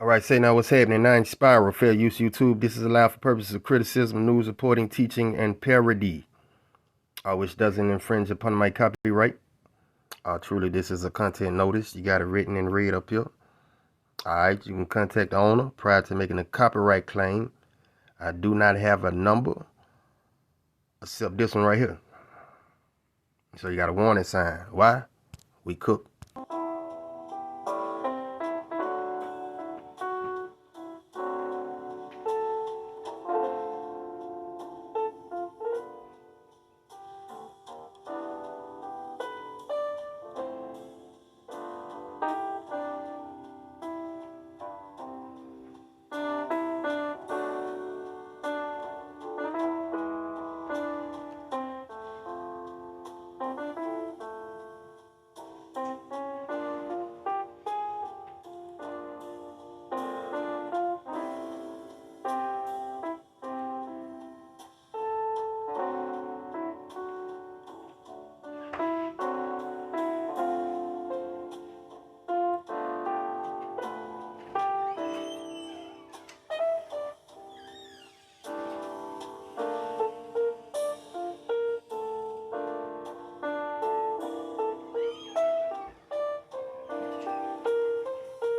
All right, say now what's happening. Nine Spiral, fair use YouTube. This is allowed for purposes of criticism, news reporting, teaching, and parody, which doesn't infringe upon my copyright. Truly, this is a content notice. You got it written and read up here. All right, you can contact the owner prior to making a copyright claim. I do not have a number except this one right here. So you got a warning sign. Why? We cook.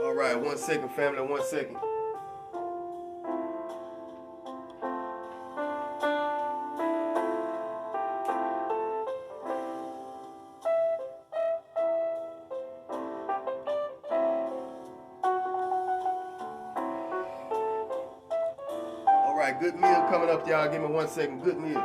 All right, 1 second, family, 1 second. All right, good meal coming up, y'all. Give me 1 second. Good meal.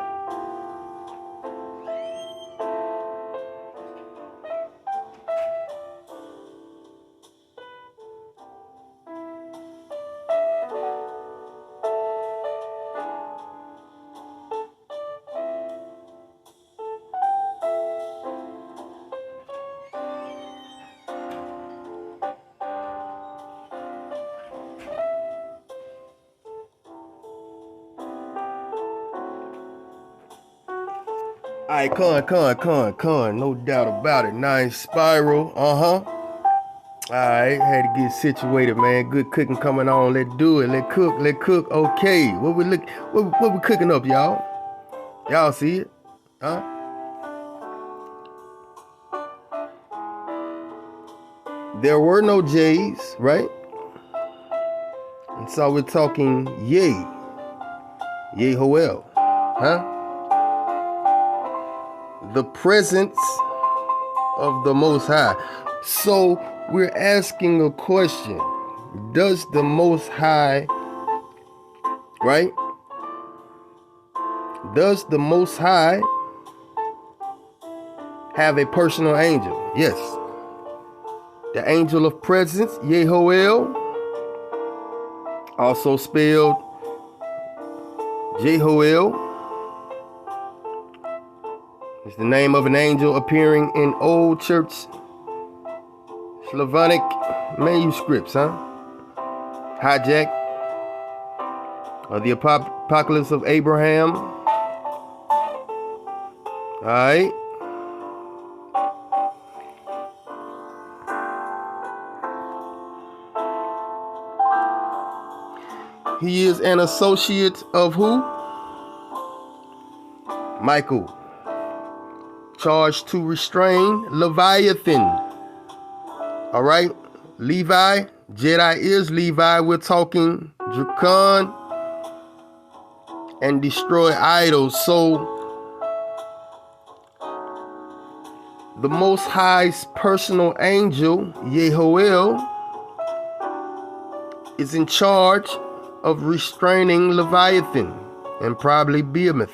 All right, con, no doubt about it. Nine Spiral, All right, had to get situated, man. Good cooking coming on. Let's do it. Let's cook. Okay, what we cooking up, y'all? Y'all see it, huh? There were no J's, right? And so we're talking Yehoel, huh? The presence of the Most High. So we're asking a question. Does the Most High, right? Does the Most High have a personal angel? Yes. The angel of presence, Yehoel, also spelled Jehoel, is the name of an angel appearing in Old Church Slavonic manuscripts, Hijack of the Apocalypse of Abraham. All right. He is an associate of who? Michael. Charged to restrain Leviathan. All right. Levi. Jedi is Levi. We're talking Dracon and destroy idols. So the Most High's personal angel, Yehoel, is in charge of restraining Leviathan and probably Behemoth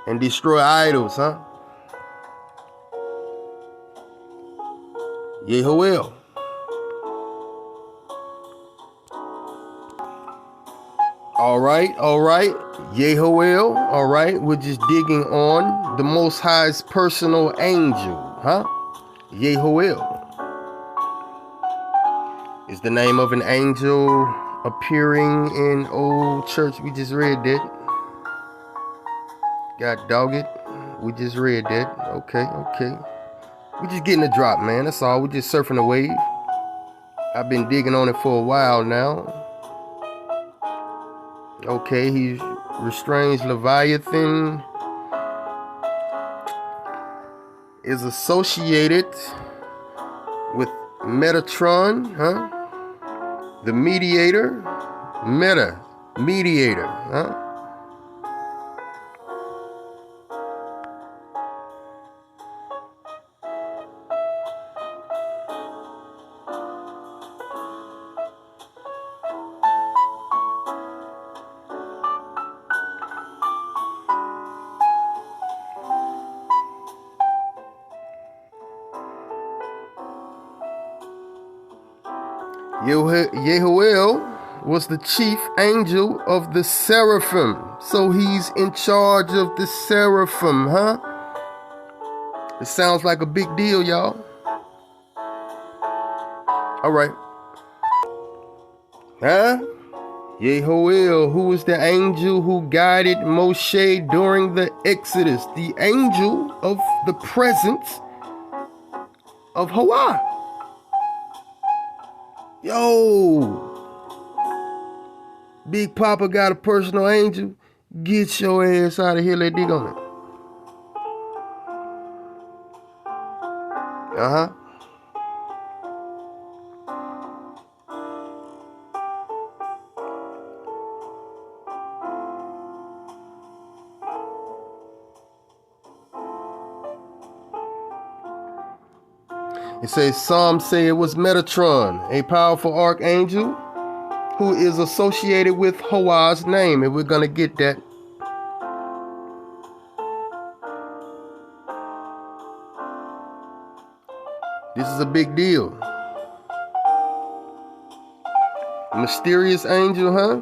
and destroy idols, Yehoel. All right. Yehoel, all right. We're just digging on the Most High's personal angel, Yehoel is the name of an angel appearing in Old Church. We just read that. God dog it. We just read that. Okay. We just getting a drop, man. That's all. We just surfing the wave. I've been digging on it for a while now. Okay, he restrains Leviathan, is associated with Metatron, huh? The mediator, mediator, huh? Yehoel was the chief angel of the seraphim. So he's in charge of the seraphim, huh? It sounds like a big deal, y'all. All right. Huh? Yehoel, who was the angel who guided Moshe during the Exodus, the angel of the presence of Hawa. Yo, Big Papa got a personal angel. Get your ass out of here. Let's dig on it. Uh-huh. It says, some say it was Metatron, a powerful archangel who is associated with Hawa's name, and we're going to get that. This is a big deal. Mysterious angel, huh?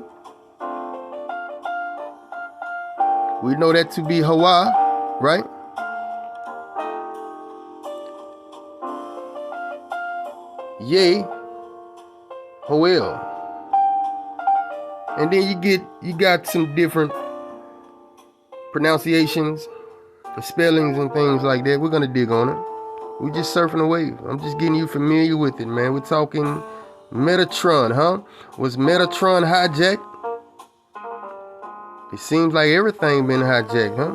We know that to be Hawa, right? Yehoel. And then you got some different pronunciations and spellings and things like that. We're gonna dig on it. We're just surfing the wave. I'm just getting you familiar with it, man. We're talking Metatron, huh? Was Metatron hijacked? It seems like everything been hijacked, huh?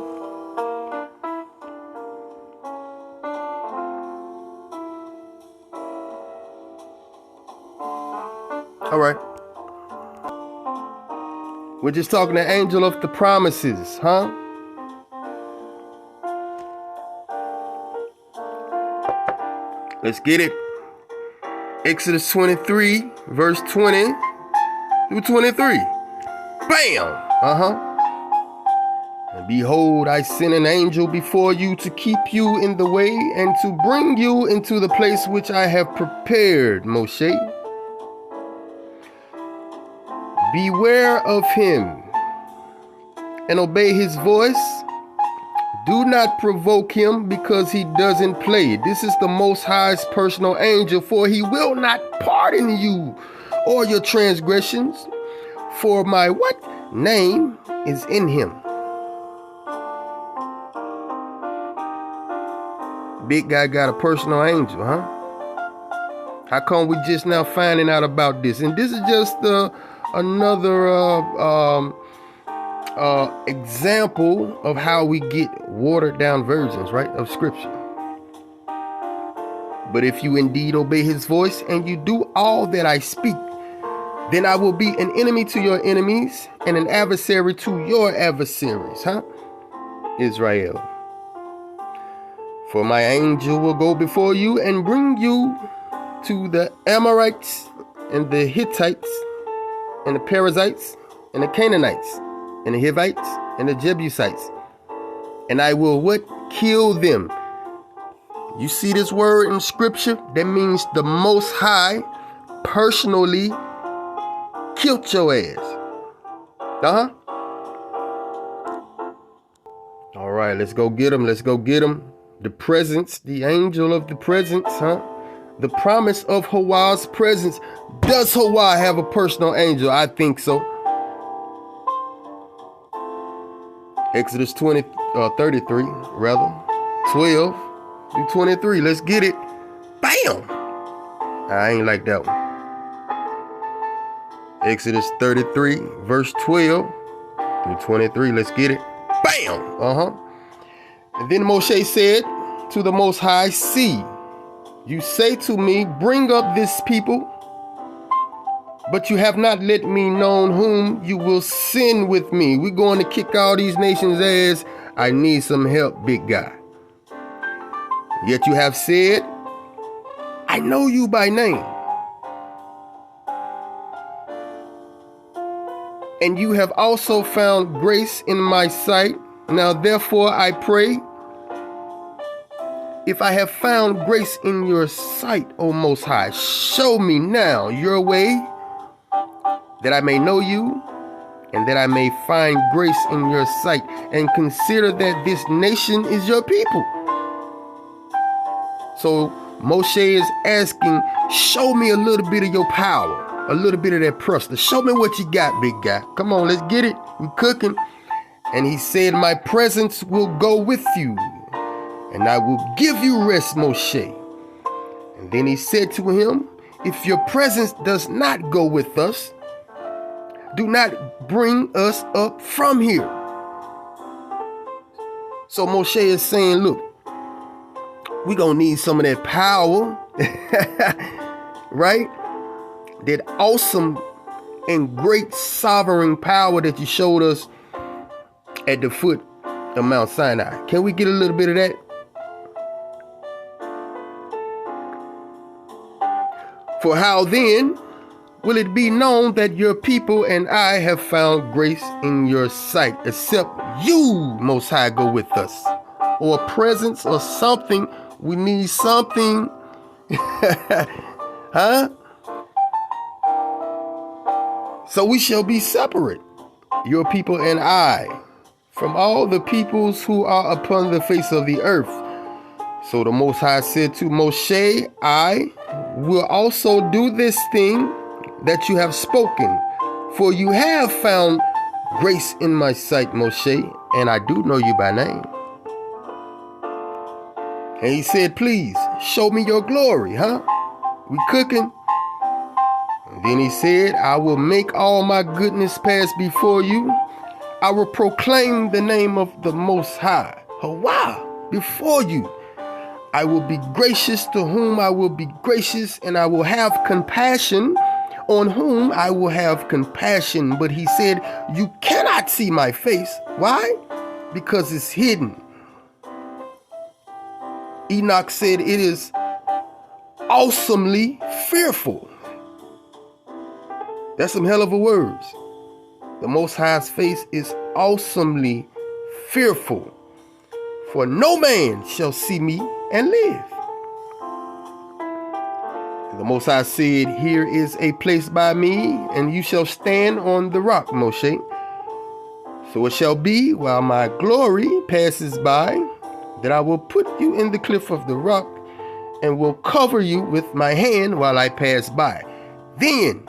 All right. We're just talking the angel of the promises, huh? Let's get it. Exodus 23, verse 20 through 23. Bam! Uh-huh. And behold, I send an angel before you to keep you in the way and to bring you into the place which I have prepared, Moshe. Beware of him and obey his voice. Do not provoke him because he doesn't play. This is the Most High's personal angel, for he will not pardon you or your transgressions. For my what? Name is in him. Big guy got a personal angel, huh? How come we just now finding out about this? And this is just another example of how we get watered down versions, right, of scripture. But if you indeed obey his voice and you do all that I speak, then I will be an enemy to your enemies and an adversary to your adversaries, huh? Israel. For my angel will go before you and bring you to the Amorites and the Hittites and the Perizzites and the Canaanites and the Hivites and the Jebusites. And I will what? Kill them. You see this word in scripture? That means the Most High personally killed your ass. Uh-huh. All right, let's go get them. Let's go get them. The presence, the angel of the presence, huh? The promise of Hawa's presence. Does Hawa have a personal angel? I think so. Exodus 33, 12 through 23. Let's get it. Bam! I ain't like that one. Exodus 33, verse 12 through 23. Let's get it. Bam! And then Moshe said to the Most High, see, you say to me, bring up this people, but you have not let me know whom you will send with me. We're going to kick all these nations' ass. I need some help, big guy. Yet you have said, I know you by name. And you have also found grace in my sight. Now therefore I pray, if I have found grace in your sight, O Most High, show me now your way, that I may know you, and that I may find grace in your sight, and consider that this nation is your people. So Moshe is asking, show me a little bit of your power, a little bit of that pressure. Show me what you got, big guy. Come on, let's get it. We cooking. And he said, my presence will go with you, and I will give you rest, Moshe. And then he said to him, if your presence does not go with us, do not bring us up from here. So Moshe is saying, look, we're going to need some of that power, right? That awesome and great sovereign power that you showed us at the foot of Mount Sinai. Can we get a little bit of that? For how then will it be known that your people and I have found grace in your sight, except you, Most High, go with us? Or a presence or something. We need something. Huh? So we shall be separate, your people and I, from all the peoples who are upon the face of the earth. So the Most High said to Moshe, I will also do this thing that you have spoken, for you have found grace in my sight, Moshe, and I do know you by name. And he said, please show me your glory, huh? We cooking. And then he said, I will make all my goodness pass before you. I will proclaim the name of the Most High, Yehoel, before you. I will be gracious to whom I will be gracious, and I will have compassion on whom I will have compassion. But he said, you cannot see my face. Why? Because it's hidden. Enoch said it is awesomely fearful. That's some hell of a words. The Most High's face is awesomely fearful. For no man shall see me and live. The Most High said, here is a place by me, and you shall stand on the rock, Moshe. So it shall be, while my glory passes by, that I will put you in the cliff of the rock, and will cover you with my hand while I pass by. Then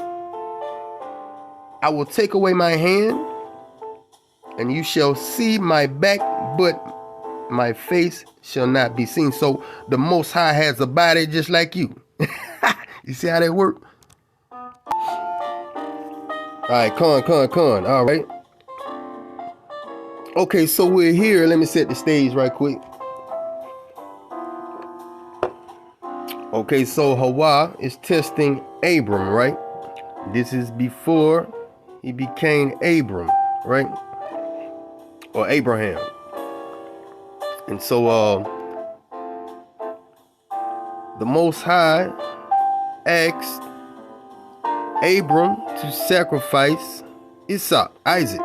I will take away my hand, and you shall see my back, but my face shall not be seen. So the Most High has a body just like you. You see how that work? All right, con. All right. Okay, so we're here. Let me set the stage right quick. Okay, so Yehoel is testing Abram, right? This is before he became Abram, right? Or Abraham. And so the Most High asked Abram to sacrifice Isaac.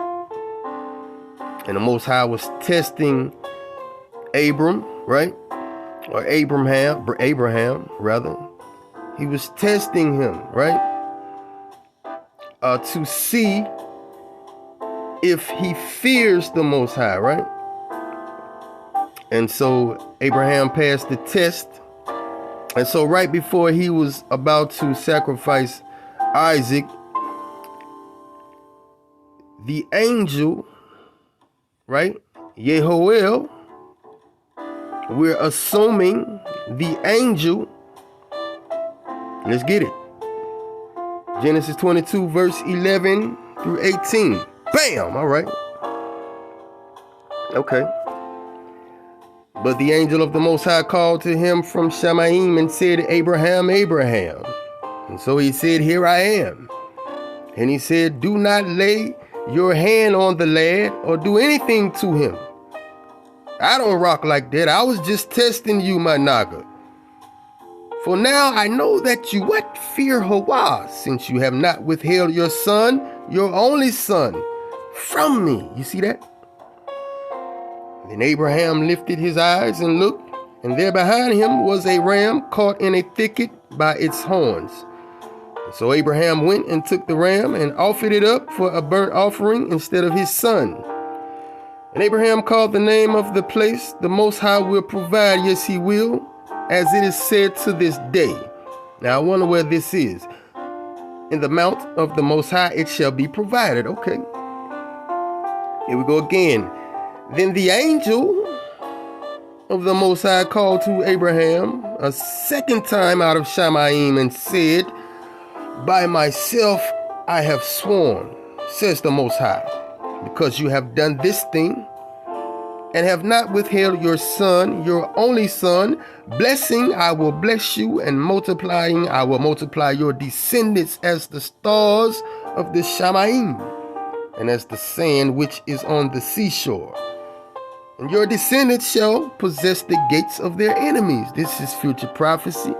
And the Most High was testing Abram, right? Or Abraham rather. He was testing him, right? To see if he fears the Most High, right? And so Abraham passed the test. And so right before he was about to sacrifice Isaac, the angel, right? Yehoel, we're assuming the angel, let's get it. Genesis 22, verse 11 through 18. Bam! All right. Okay. But the angel of the Most High called to him from Shamaim and said, Abraham, Abraham. And so he said, Here I am. And he said, Do not lay your hand on the lad or do anything to him. I don't rock like that. I was just testing you, my naga. For now I know that you fear Yehoel, since you have not withheld your son, your only son, from me. You see that? Then Abraham lifted his eyes and looked, and there behind him was a ram caught in a thicket by its horns. And so Abraham went and took the ram and offered it up for a burnt offering instead of his son. And Abraham called the name of the place, The Most High Will Provide, Yes, He Will, as it is said to this day. Now I wonder where this is. In the mount of the Most High it shall be provided. Okay. Here we go again. Then the angel of the Most High called to Abraham a second time out of Shamaim and said, By myself I have sworn, says the Most High, because you have done this thing and have not withheld your son, your only son. Blessing I will bless you, and multiplying I will multiply your descendants as the stars of the Shamaim and as the sand which is on the seashore. And your descendants shall possess the gates of their enemies. This is future prophecy.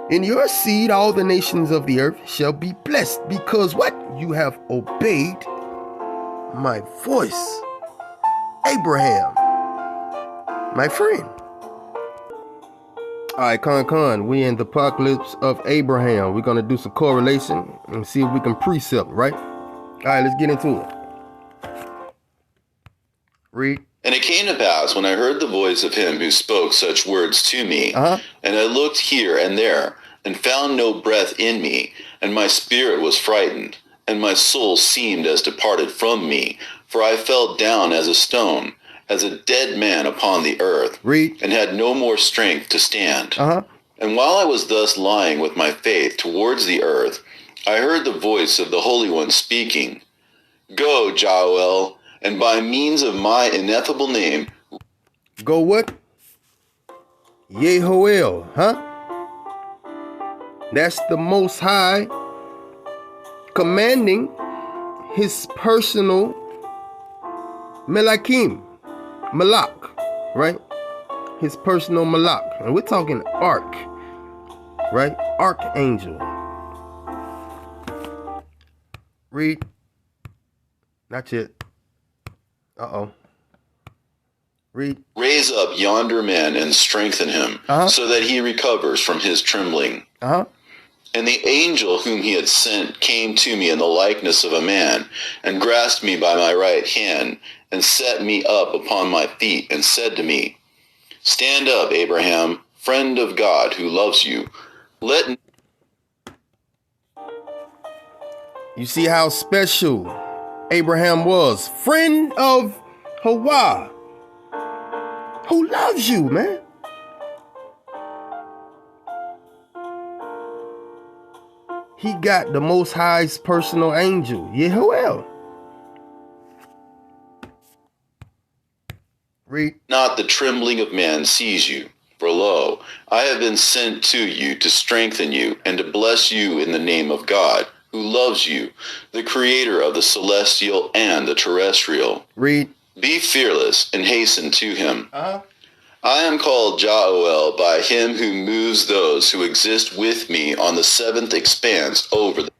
In your seed all the nations of the earth shall be blessed, because what? You have obeyed my voice. Abraham, my friend. All right, Con, we in the apocalypse of Abraham. We're going to do some correlation and see if we can precept, right? All right, let's get into it. Read. And it came to pass, when I heard the voice of him who spoke such words to me, and I looked here and there, and found no breath in me, and my spirit was frightened, and my soul seemed as departed from me, for I fell down as a stone, as a dead man upon the earth, and had no more strength to stand. And while I was thus lying with my face towards the earth, I heard the voice of the Holy One speaking, Go, Yehoel, and by means of my ineffable name. Go what? Yehoel, That's the Most High commanding his personal Malak, right? His personal Malak. And we're talking ark, right? Archangel. Read. Not yet. Read. Raise up yonder man and strengthen him, so that he recovers from his trembling. And the angel whom he had sent came to me in the likeness of a man, and grasped me by my right hand, and set me up upon my feet, and said to me, Stand up, Abraham, friend of God who loves you. You see how special Abraham was. Friend of Yehoel, who loves you, man. He got the Most High's personal angel, Yehoel. Read. Not the trembling of man seize you. For lo, I have been sent to you to strengthen you and to bless you in the name of God, who loves you, the creator of the celestial and the terrestrial. Read. Be fearless and hasten to him. I am called Yehoel by him who moves those who exist with me on the seventh expanse over the...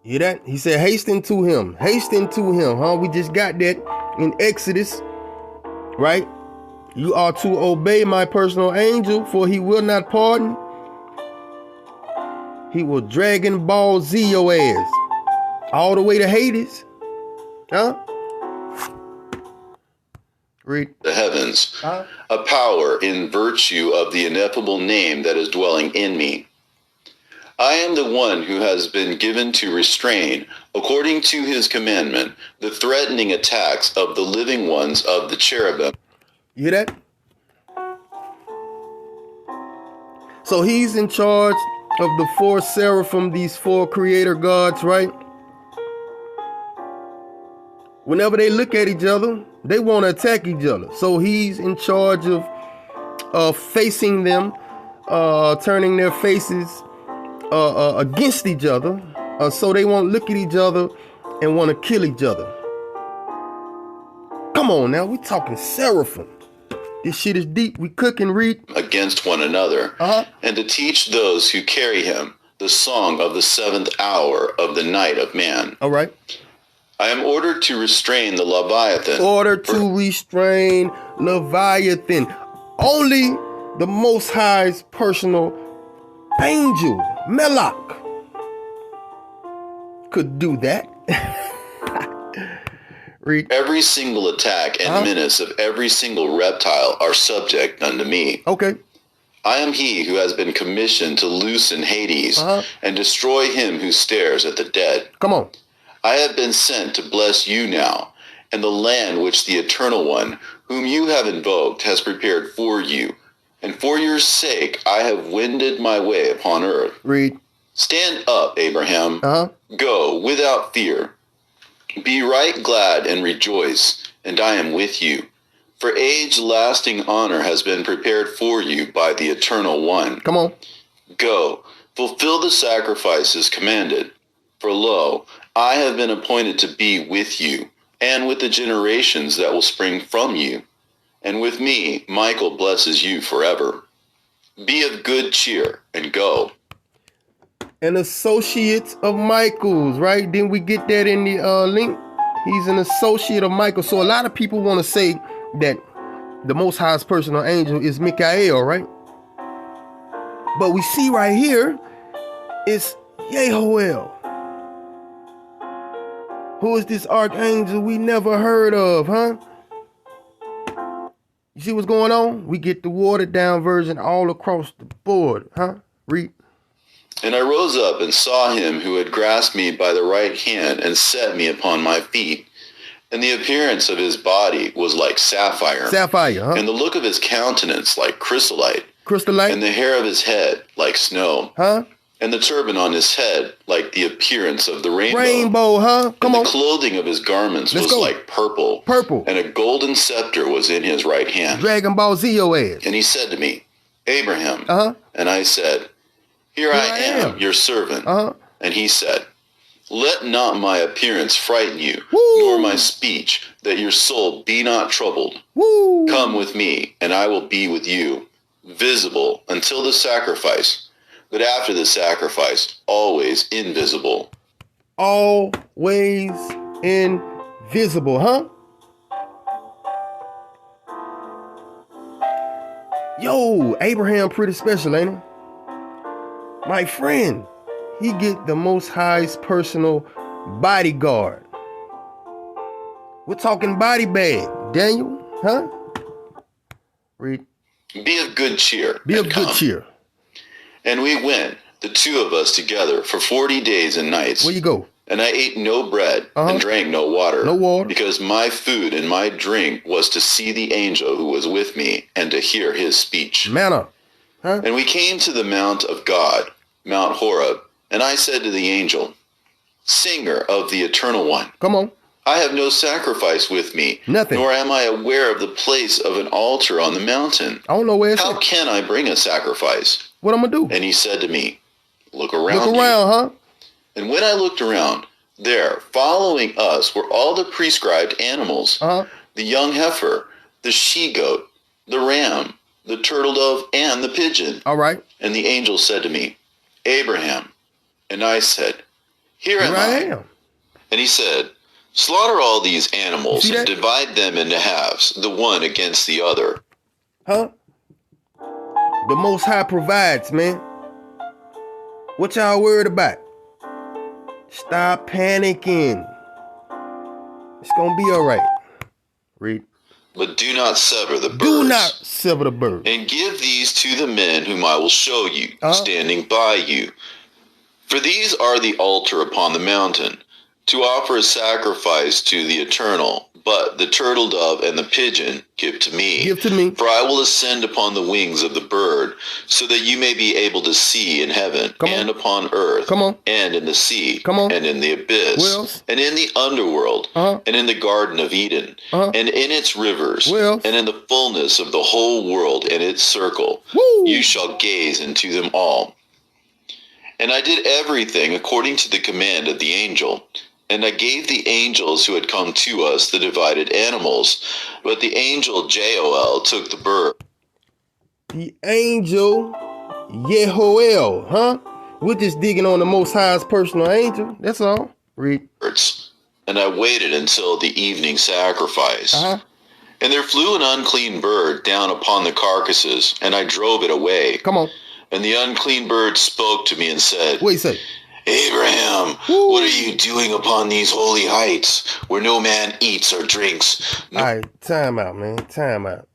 Hear that? He said, hasten to him. Hasten to him, We just got that in Exodus, right? You are to obey my personal angel, for he will not pardon. He will Dragon Ball Z your ass all the way to Hades. Read. The heavens, a power in virtue of the ineffable name that is dwelling in me. I am the one who has been given to restrain, according to his commandment, the threatening attacks of the living ones of the cherubim. You hear that? So he's in charge of the 4 seraphim, these 4 creator gods, right? Whenever they look at each other, they want to attack each other. So he's in charge of facing them, turning their faces against each other, so they won't look at each other and want to kill each other. Come on now, we talking seraphim. This shit is deep. We cook and read. Against one another, and to teach those who carry him the song of the 7th hour of the night of man. All right. I am ordered to restrain the Leviathan. Order to restrain Leviathan. Only the Most High's personal angel, Malak, could do that. Read. Every single attack and menace of every single reptile are subject unto me. Okay. I am he who has been commissioned to loosen Hades and destroy him who stares at the dead. Come on. I have been sent to bless you now, and the land which the Eternal One, whom you have invoked, has prepared for you. And for your sake I have wended my way upon earth. Read. Stand up, Abraham. Go without fear. Be right glad and rejoice, and I am with you. For age-lasting honor has been prepared for you by the Eternal One. Come on. Go, fulfill the sacrifices commanded. For lo, I have been appointed to be with you, and with the generations that will spring from you. And with me, Michael blesses you forever. Be of good cheer, and go. An associate of Michael's, right? Didn't we get that in the link? He's an associate of Michael. So a lot of people want to say that the Most High's personal angel is Michael, right? But we see right here, it's Yehoel. Who is this archangel we never heard of, huh? You see what's going on? We get the watered down version all across the board, huh? Read. And I rose up and saw him who had grasped me by the right hand and set me upon my feet. And the appearance of his body was like sapphire. Sapphire, huh? And the look of his countenance like chrysolite. Crystallite. And the hair of his head like snow. Huh? And the turban on his head like the appearance of the rainbow. Rainbow, huh? Come on. The clothing of his garments was like purple. Purple. And a golden scepter was in his right hand. Dragon Ball Z your ass. And he said to me, Abraham. And I said, Here I am, your servant. And he said, Let not my appearance frighten you, nor my speech, that your soul be not troubled. Come with me, and I will be with you, visible until the sacrifice, but after the sacrifice, always invisible. Always invisible, huh? Yo, Abraham pretty special, ain't he? My friend, he get the Most High's personal bodyguard. We're talking body bag, Daniel, huh? Read. Be of good cheer. Be of good cheer. And we went, the two of us together, for 40 days and nights. Where you go? And I ate no bread and drank no water. No water. Because my food and my drink was to see the angel who was with me and to hear his speech. Manna. Huh? And we came to the mount of God, Mount Horeb. And I said to the angel, Singer of the Eternal One. Come on. I have no sacrifice with me. Nothing. Nor am I aware of the place of an altar on the mountain. I don't know where it's How can I bring a sacrifice? What I'm going to do? And he said to me, Look around. Look around, huh? And when I looked around, there, following us, were all the prescribed animals. The young heifer, the she-goat, the ram, the turtle dove, and the pigeon. All right. And the angel said to me, Abraham. And I said, Here am I. And he said, Slaughter all these animals and divide them into halves, the one against the other. Huh? The Most High provides, man. What y'all worried about? Stop panicking. It's gonna be all right. Read. But do not sever the birds. Do not sever the birds. And give these to the men whom I will show you, standing by you. For these are the altar upon the mountain, to offer a sacrifice to the Eternal, But the turtle dove and the pigeon give to me. Give to me. For I will ascend upon the wings of the bird, so that you may be able to see in heaven, and upon earth, and in the sea, and in the abyss, and in the underworld, and in the Garden of Eden, and in its rivers, and in the fullness of the whole world and its circle. You shall gaze into them all. And I did everything according to the command of the angel. And I gave the angels who had come to us the divided animals, but the angel Yehoel took the bird. The angel Yehoel, huh? We're just digging on the Most High's personal angel. That's all. Read. And I waited until the evening sacrifice. And there flew an unclean bird down upon the carcasses, and I drove it away. And the unclean bird spoke to me and said, what do you say? Abraham, what are you doing upon these holy heights, where no man eats or drinks? All right, time out, man. Time out.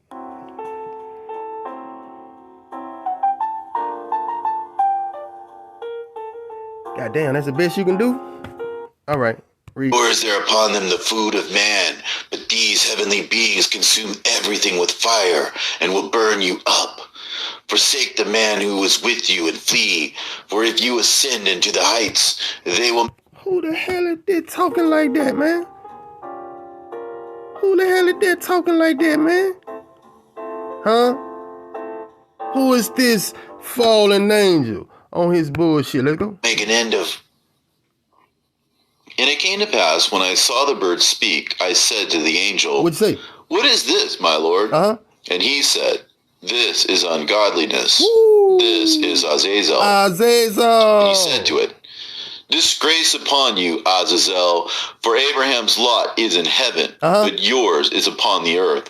God damn, that's the best you can do? All right. Read. Or is there upon them the food of man? But these heavenly beings consume everything with fire and will burn you up. Forsake the man who is with you and flee. For if you ascend into the heights, they will... Who the hell is that talking like that, man? Who the hell is that talking like that, man? Huh? Who is this fallen angel on his bullshit? Let's go. Make an end of... And it came to pass, when I saw the bird speak, I said to the angel, what'd you say? What is this, my lord? And he said, this is ungodliness. Woo. This is Azazel. Azazel. And he said to it, disgrace upon you, Azazel, for Abraham's lot is in heaven, but yours is upon the earth.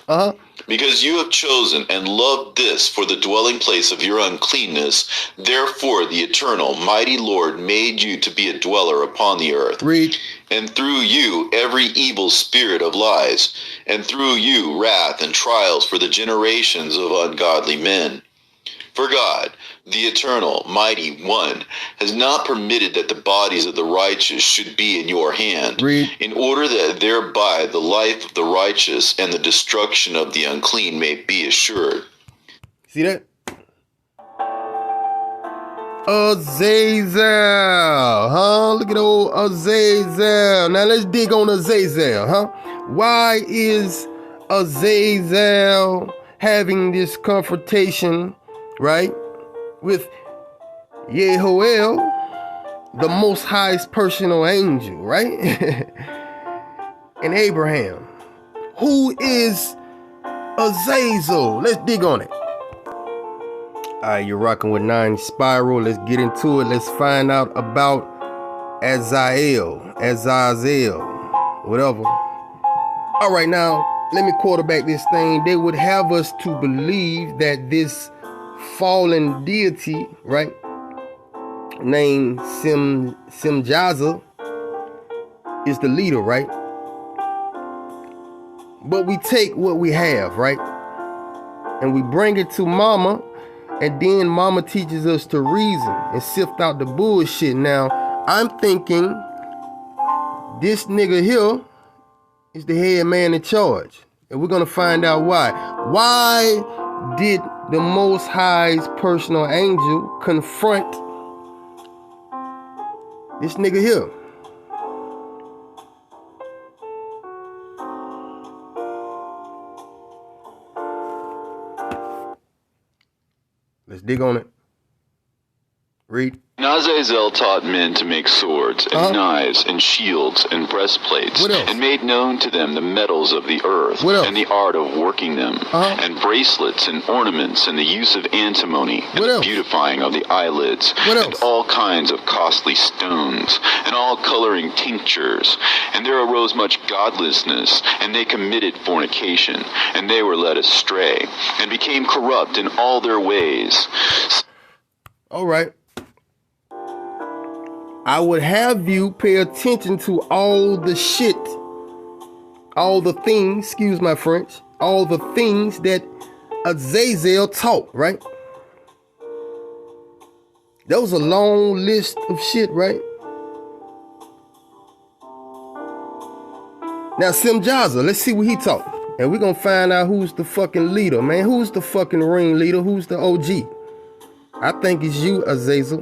Because you have chosen and loved this for the dwelling place of your uncleanness, therefore the eternal, mighty Lord made you to be a dweller upon the earth. Read. And through you every evil spirit of lies, and through you wrath and trials for the generations of ungodly men. For God, the eternal, mighty one, has not permitted that the bodies of the righteous should be in your hand, in order that thereby the life of the righteous and the destruction of the unclean may be assured. See that? Azazel, huh? Look at old Azazel. Now let's dig on Azazel, huh? Why is Azazel having this confrontation, right, with Yehoel, the Most High's personal angel, right? And Abraham. Who is Azazel? Let's dig on it. All right, you're rocking with 9 Spiral. Let's get into it. Let's find out about Azazel, whatever. All right, now, let me quarterback this thing. They would have us to believe that this fallen deity, right, named Simjaza, is the leader, right? But we take what we have, right, and we bring it to Mama, and then Mama teaches us to reason and sift out the bullshit. Now, I'm thinking this nigga here is the head man in charge, and we're gonna find out why. Why did the Most High's personal angel confront this nigga here? Let's dig on it. Read. And Azazel taught men to make swords, and knives, and shields, and breastplates, and made known to them the metals of the earth, and the art of working them, and bracelets, and ornaments, and the use of antimony, and the beautifying of the eyelids, and all kinds of costly stones, and all coloring tinctures. And there arose much godlessness, and they committed fornication, and they were led astray, and became corrupt in all their ways. All right. I would have you pay attention to all the shit, all the things, excuse my French, all the things that Azazel taught, right? That was a long list of shit, right? Now, Simjaza, let's see what he taught. And we're going to find out who's the fucking leader, man. Who's the fucking ringleader? Who's the OG? I think it's you, Azazel.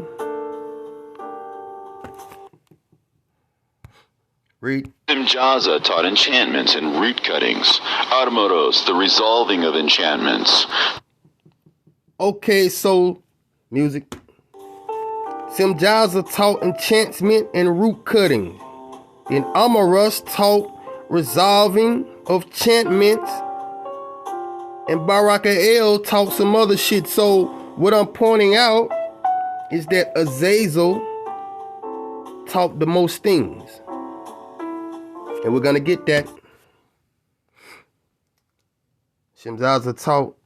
Read. Simjaza taught enchantments and root cuttings. Armoros, the resolving of enchantments. Okay, so, music. Simjaza taught enchantment and root cutting. And Amarus taught resolving of enchantments. And Barakael taught some other shit. So, what I'm pointing out is that Azazel taught the most things. And we're going to get that. Simjaza taught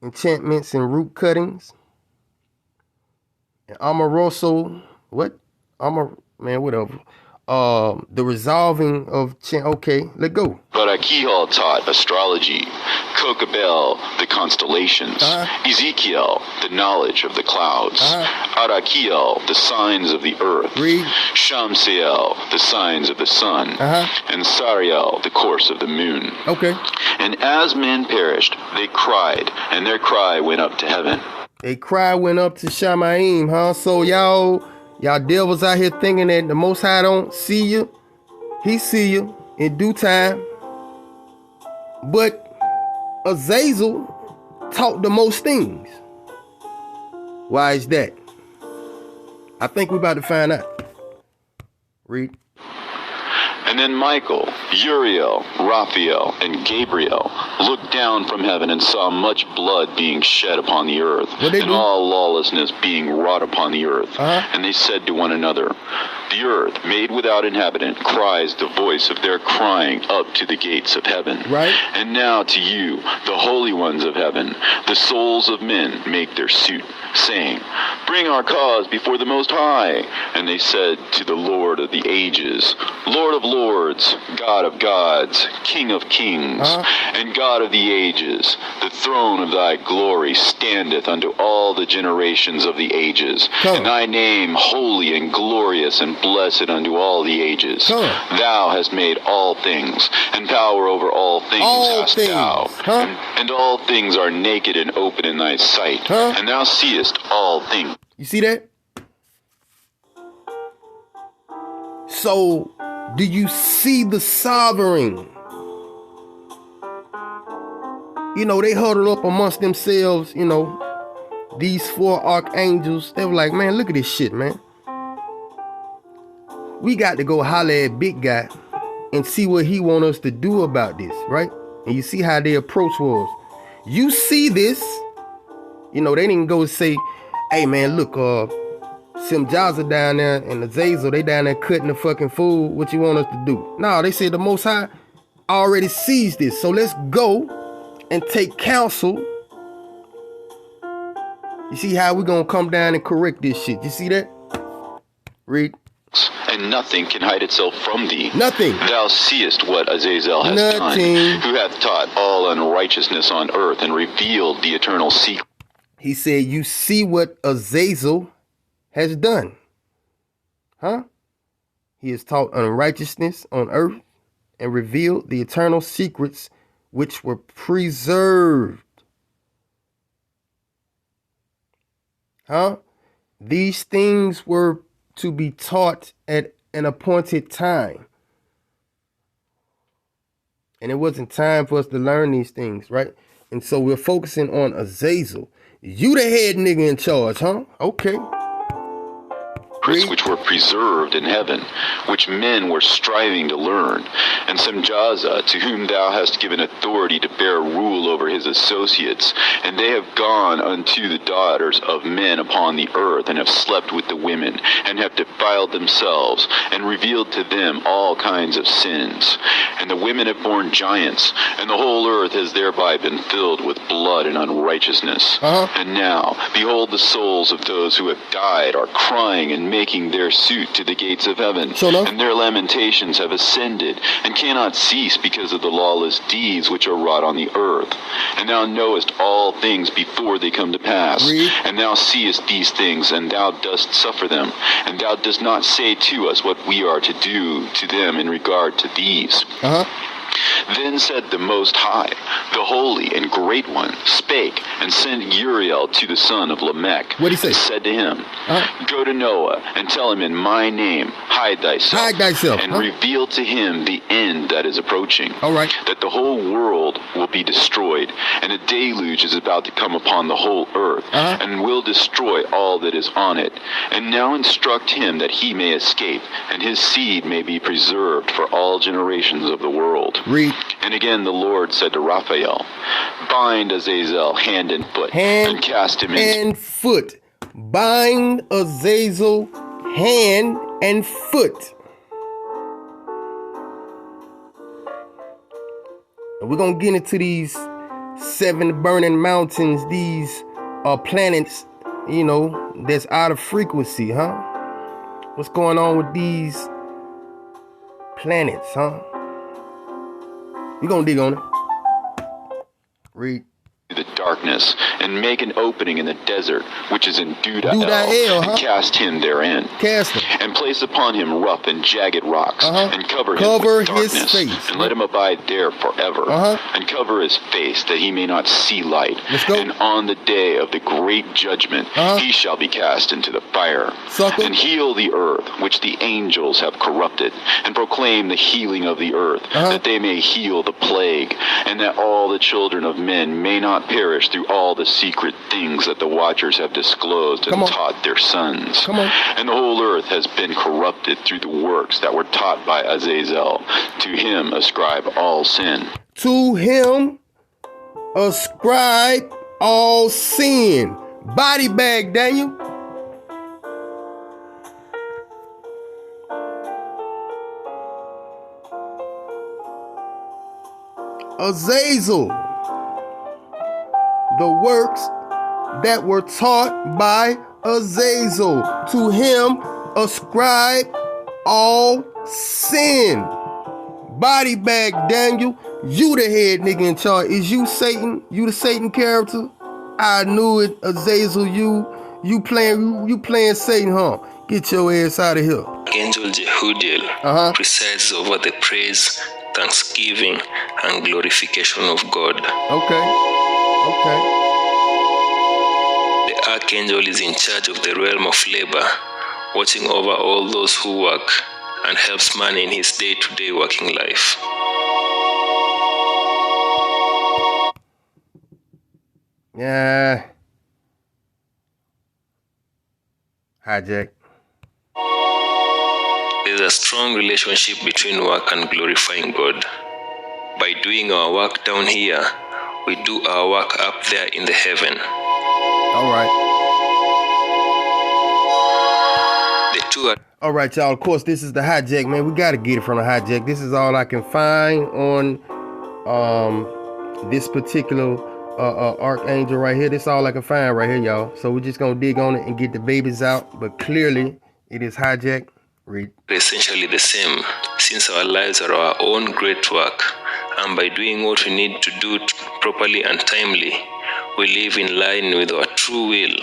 enchantments and root cuttings. And Amoroso, what? Whatever. The resolving of okay, let's go. Barakihal taught astrology. Kokabel, the constellations. Ezekiel, the knowledge of the clouds. Arakiel, the signs of the earth. Read. Shamsiel, the signs of the sun. And Sariel, the course of the moon. Okay. And as men perished, they cried, and their cry went up to heaven. They cry went up to Shamaim, huh? So y'all devils out here thinking that the Most High don't see you. He see you in due time. But Azazel taught the most things. Why is that? I think we're about to find out. Read. And then Michael, Uriel, Raphael, and Gabriel looked down from heaven and saw much blood being shed upon the earth, and all lawlessness being wrought upon the earth. And they said to one another, the earth, made without inhabitant, cries the voice of their crying up to the gates of heaven. Right. And now to you, the holy ones of heaven, the souls of men make their suit, saying, bring our cause before the Most High. And they said to the Lord of the ages, Lord of lords, God of gods, King of kings, and God of the ages, the throne of thy glory standeth unto all the generations of the ages, and thy name holy and glorious and blessed unto all the ages. Thou hast made all things, and power over all things hast thou. And all things are naked and open in thy sight, and thou seest all things. You see that? So, do you see the sovereign? You know, they huddled up amongst themselves, you know, these four archangels. They were like, man, look at this shit, man. We got to go holler at Big Guy and see what he want us to do about this, right? And you see how their approach was. You see this. You know, they didn't go say, hey, man, look, Simjaza down there and Azazel, they down there cutting the fucking food. What you want us to do? No, they said the Most High already sees this. So let's go and take counsel. You see how we gonna come down and correct this shit? You see that? Read. And nothing can hide itself from thee. Nothing. Thou seest what Azazel has done, who hath taught all unrighteousness on earth and revealed the eternal secret. He said, you see what Azazel has done. Huh? He has taught unrighteousness on earth and revealed the eternal secrets which were preserved. Huh? These things were to be taught at an appointed time. And it wasn't time for us to learn these things, right? And so we're focusing on Azazel. You the head nigga in charge, huh? Okay. Which were preserved in heaven, which men were striving to learn, and Simjaza, to whom thou hast given authority to bear rule over his associates, and they have gone unto the daughters of men upon the earth, and have slept with the women, and have defiled themselves, and revealed to them all kinds of sins. And the women have borne giants, and the whole earth has thereby been filled with blood and unrighteousness. And now, behold, the souls of those who have died are crying and making their suit to the gates of heaven, and their lamentations have ascended, and cannot cease because of the lawless deeds which are wrought on the earth. And thou knowest all things before they come to pass, and thou seest these things, and thou dost suffer them, and thou dost not say to us what we are to do to them in regard to these. Then said the Most High, the Holy and Great One, spake, and sent Uriel to the son of Lamech. What'd he say? And said to him, Go to Noah, and tell him in my name, hide thyself, and reveal to him the end that is approaching. All right. That the whole world will be destroyed, and a deluge is about to come upon the whole earth, and will destroy all that is on it. And now instruct him that he may escape, and his seed may be preserved for all generations of the world. Read. And again the Lord said to Raphael, Bind Azazel hand and foot, and cast him and foot. Bind Azazel hand and foot. And we're going to get into these 7 burning mountains, these planets, you know, that's out of frequency, huh? What's going on with these planets, huh? We're going to dig on it. Read. The darkness, and make an opening in the desert, which is in Dudael, and cast him therein. Cast him. And place upon him rough and jagged rocks, and cover him with darkness, his face, and let him abide there forever, and cover his face, that he may not see light. Let's go. And on the day of the great judgment, he shall be cast into the fire. Sucker. And heal the earth, which the angels have corrupted, and proclaim the healing of the earth, that they may heal the plague, and that all the children of men may not perish through all the secret things that the watchers have disclosed and taught their sons. And the whole earth has been corrupted through the works that were taught by Azazel. To him ascribe all sin. To him ascribe all sin. Body bag, Daniel. Azazel. The works that were taught by Azazel. To him ascribe all sin. Body bag, Daniel. You the head nigga in charge. Is you Satan? You the Satan character? I knew it, Azazel. You playing Satan, huh? Get your ass out of here. Archangel Yehoel presides over the praise, thanksgiving, and glorification of God. Okay. The archangel is in charge of the realm of labor, watching over all those who work, and helps man in his day-to-day working life. Yeah. Hijack. There's a strong relationship between work and glorifying God. By doing our work down here, we do our work up there in the heaven. All right. The two are... All right, y'all. Of course, this is the hijack, man. We got to get it from the hijack. This is all I can find on this particular archangel right here. This is all I can find right here, y'all. So we're just going to dig on it and get the babies out. But clearly, it is hijack. Read. Essentially the same, since our lives are our own great work. And by doing what we need to do properly and timely, we live in line with our true will,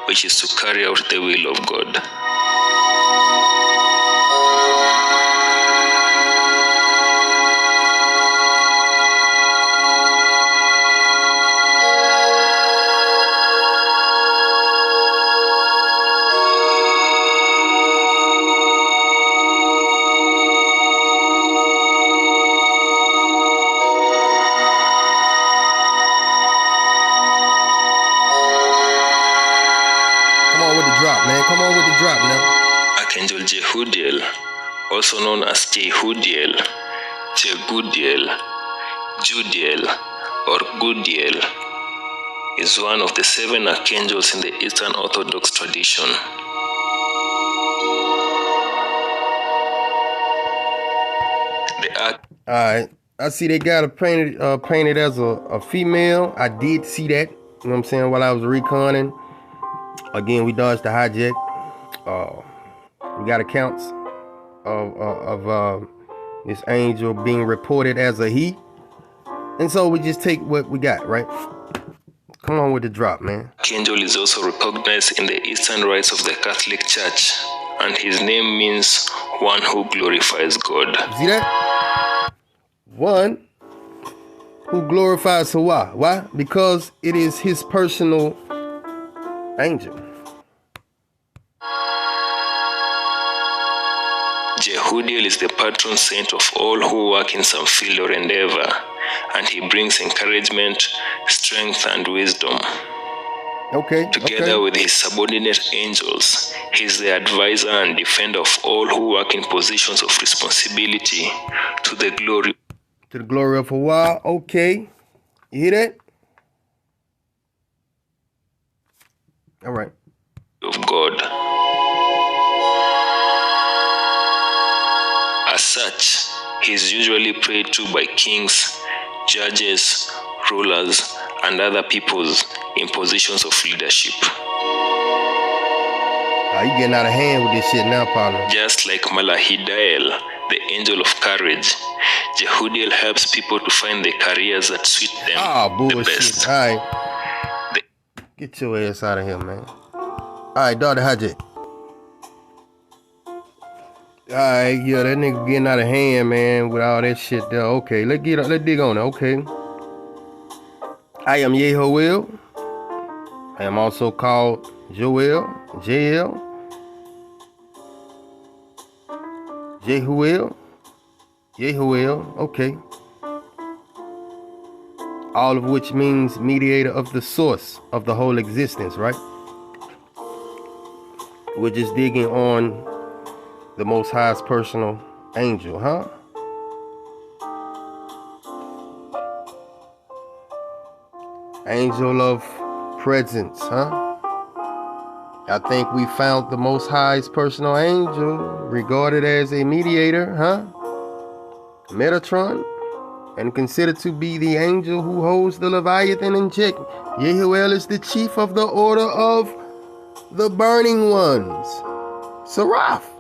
which is to carry out the will of God. Come on with the drop now. Archangel Yehoel, also known as Jehudiel, Jegudiel, Judiel, or Gudiel, is one of the 7 archangels in the Eastern Orthodox tradition. Alright, I see they got it painted as a female. I did see that, you know what I'm saying, while I was reconning. Again, we dodged the hijack. We got accounts of this angel being reported as a he. And so we just take what we got, right? Come on with the drop, man. Archangel is also recognized in the Eastern rites of the Catholic Church, and his name means one who glorifies God. See that? one who glorifies Hawa. Why? Because it is his personal angel. Yehuel is the patron saint of all who work in some field or endeavor, and he brings encouragement, strength, and wisdom. Together with his subordinate angels, he is the advisor and defender of all who work in positions of responsibility to the glory of Hawa. Okay. You hear that? All right. Of God. As such, he is usually prayed to by kings, judges, rulers, and other peoples in positions of leadership. You getting out of hand with this shit now, partner. Just like Malak, the angel of courage, Yehuel helps people to find the careers that suit them the best. All right. Get your ass out of here, man. All right, Dr. Hajj. Alright, yeah, that nigga getting out of hand, man, with all that shit there. Okay, let's dig on it, okay. I am Yehoel. I am also called Joel, Jael, Yehuel, okay. All of which means mediator of the source of the whole existence, right? We're just digging on the Most High's personal angel, huh? Angel of presence, huh? I think we found the Most High's personal angel, regarded as a mediator, huh? Metatron, and considered to be the angel who holds the Leviathan in check. Yehoel is the chief of the order of the burning ones. Seraph.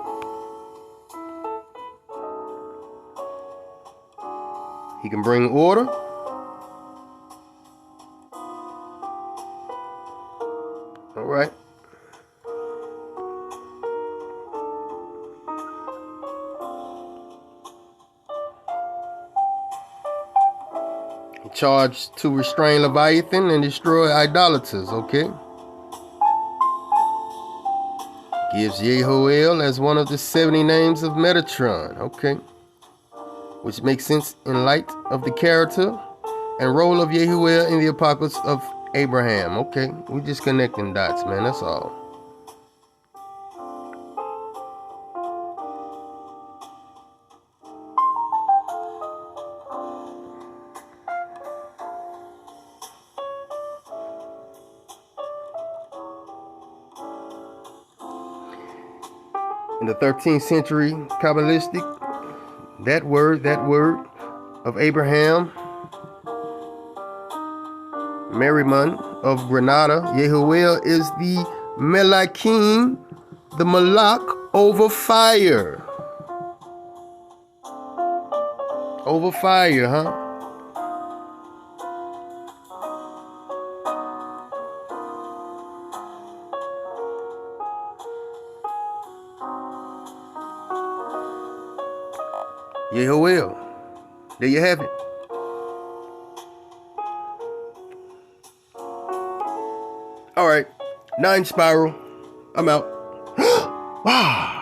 He can bring order. All right. Charged to restrain Leviathan and destroy idolaters, okay? Gives Yehoel as one of the 70 names of Metatron, okay? Which makes sense in light of the character and role of Yehoel in the apocalypse of Abraham. Okay, we just connecting dots, man, that's all. In the 13th century Kabbalistic, that word of Abraham, Merriman of Granada, Yehoel is the Melakim, the Malak over fire. Over fire, huh? Yehoel. There you have it. All right. 9 spiral. I'm out. Wow.